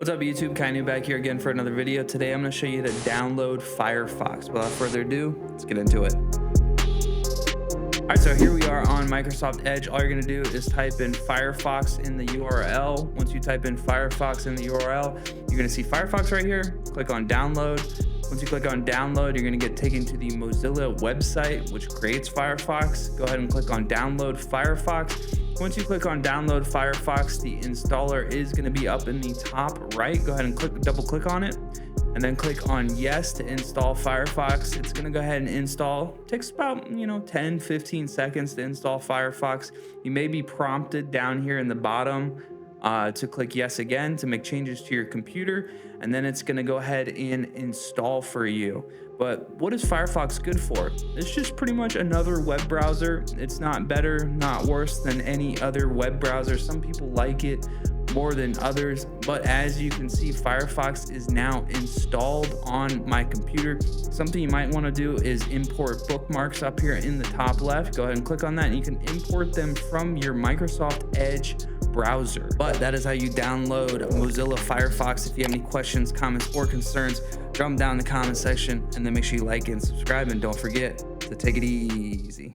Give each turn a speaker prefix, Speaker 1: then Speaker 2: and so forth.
Speaker 1: What's up YouTube, Kainu back here again for another video. Today I'm going to show you how to download Firefox. Without further ado, let's get into it. Alright, so here we are on Microsoft Edge. All you're going to do is type in Firefox in the URL. Once you type in Firefox in the URL, you're going to see Firefox right here. Click on download. Once you click on download, you're going to get taken to the Mozilla website, which creates Firefox. Go ahead and click on download Firefox. Once you click on download Firefox, the installer is going to be up in the top right. Go ahead and double click on it, and then click on yes to install Firefox. It's going to go ahead and install. It takes about 10-15 seconds to install Firefox. You may be prompted down here in the bottom to click yes again to make changes to your computer, and then it's going to go ahead and install for you. But what is Firefox good for? It's just pretty much another web browser. It's not better, not worse than any other web browser. Some people like it more than others, but as you can see, Firefox is now installed on my computer. Something you might want to do is import bookmarks up here in the top left. Go ahead and click on that, and you can import them from your Microsoft Edge browser. But that is how you download Mozilla Firefox. If you have any questions, comments, or concerns, drop them down in the comment section, and then make sure you like and subscribe, and don't forget to take it easy.